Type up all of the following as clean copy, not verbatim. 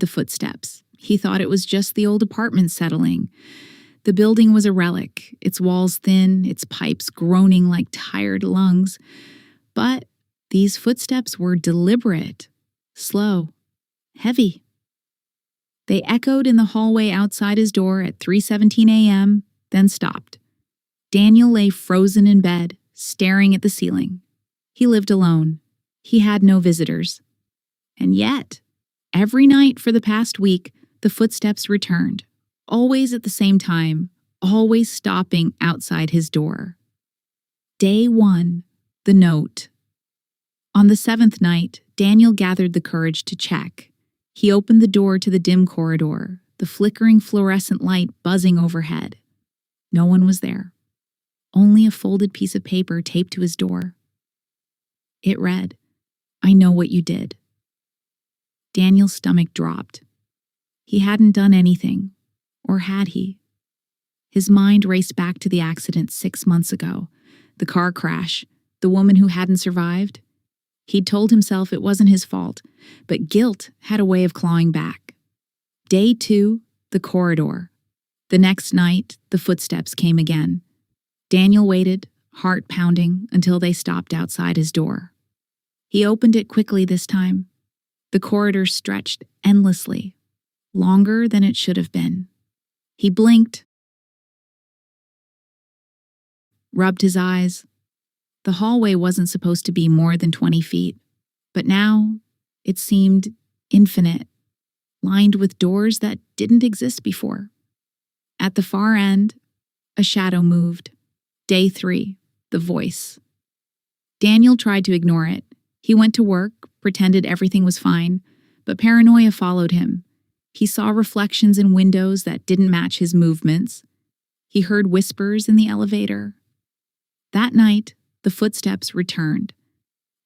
the footsteps. He thought it was just the old apartment settling. The building was a relic, its walls thin, its pipes groaning like tired lungs. But these footsteps were deliberate, slow, heavy. They echoed in the hallway outside his door at 3:17 a.m., then stopped. Daniel lay frozen in bed, staring at the ceiling. He lived alone. He had no visitors. And yet, every night for the past week, the footsteps returned, always at the same time, always stopping outside his door. Day 1, the note. On the 7th night, Daniel gathered the courage to check. He opened the door to the dim corridor, the flickering fluorescent light buzzing overhead. No one was there. Only a folded piece of paper taped to his door. It read, "I know what you did." Daniel's stomach dropped. He hadn't done anything, or had he? His mind raced back to the accident 6 months ago, the car crash, the woman who hadn't survived. He'd told himself it wasn't his fault, but guilt had a way of clawing back. Day 2, the corridor. The next night, the footsteps came again. Daniel waited, heart pounding, until they stopped outside his door. He opened it quickly this time. The corridor stretched endlessly, longer than it should have been. He blinked, rubbed his eyes. The hallway wasn't supposed to be more than 20 feet, but now it seemed infinite, lined with doors that didn't exist before. At the far end, a shadow moved. Day 3, the voice. Daniel tried to ignore it. He went to work, pretended everything was fine, but paranoia followed him. He saw reflections in windows that didn't match his movements. He heard whispers in the elevator. That night, the footsteps returned.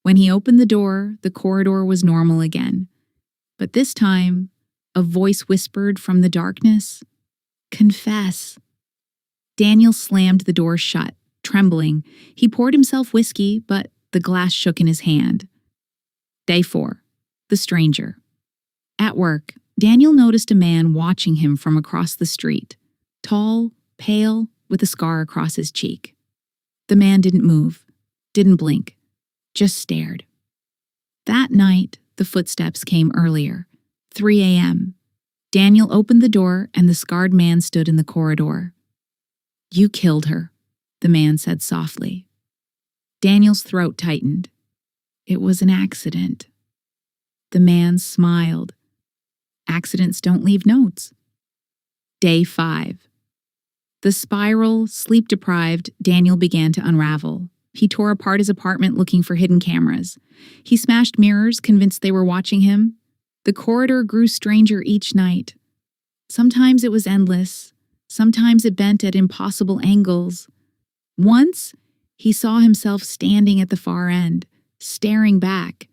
When he opened the door, the corridor was normal again. But this time, a voice whispered from the darkness, "Confess." Daniel slammed the door shut, trembling. He poured himself whiskey, but the glass shook in his hand. Day 4, the stranger. At work, Daniel noticed a man watching him from across the street, tall, pale, with a scar across his cheek. The man didn't move, didn't blink, just stared. That night, the footsteps came earlier, 3 a.m. Daniel opened the door and the scarred man stood in the corridor. "You killed her," the man said softly. Daniel's throat tightened. "It was an accident." The man smiled. Accidents don't leave notes. Day 5. The spiral, sleep-deprived, Daniel began to unravel. He tore apart his apartment looking for hidden cameras. He smashed mirrors, convinced they were watching him. The corridor grew stranger each night. Sometimes it was endless. Sometimes it bent at impossible angles. Once, he saw himself standing at the far end, staring back.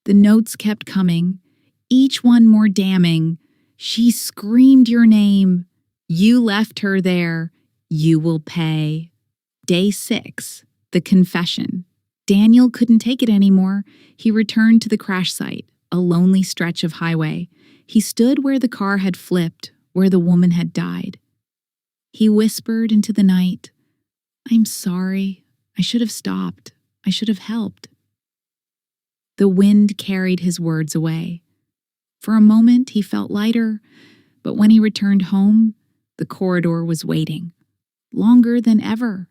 The notes kept coming, each one more damning. "She screamed your name. You left her there. You will pay." Day 6, the confession. Daniel couldn't take it anymore. He returned to the crash site, a lonely stretch of highway. He stood where the car had flipped, where the woman had died. He whispered into the night, "I'm sorry. I should have stopped. I should have helped." The wind carried his words away. For a moment, he felt lighter, but when he returned home, the corridor was waiting, longer than ever.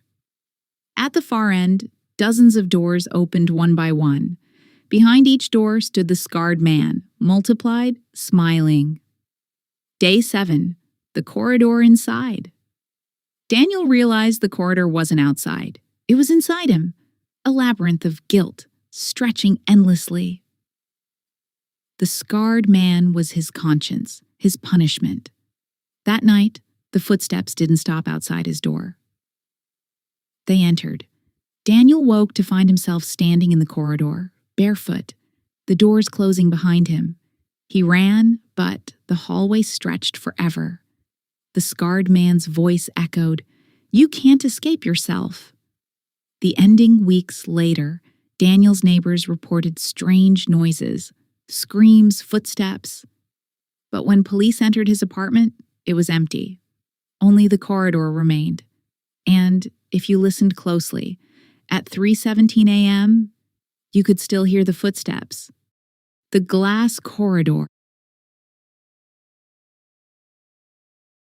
At the far end, dozens of doors opened one by one. Behind each door stood the scarred man, multiplied, smiling. Day 7, the corridor inside. Daniel realized the corridor wasn't outside. It was inside him, a labyrinth of guilt, stretching endlessly. The scarred man was his conscience, his punishment. That night, the footsteps didn't stop outside his door. They entered. Daniel woke to find himself standing in the corridor, barefoot, the doors closing behind him. He ran, but the hallway stretched forever. The scarred man's voice echoed, "You can't escape yourself." The ending weeks later, Daniel's neighbors reported strange noises, screams, footsteps. But when police entered his apartment, it was empty. Only the corridor remained. And if you listened closely, at 3:17 a.m., you could still hear the footsteps. The glass corridor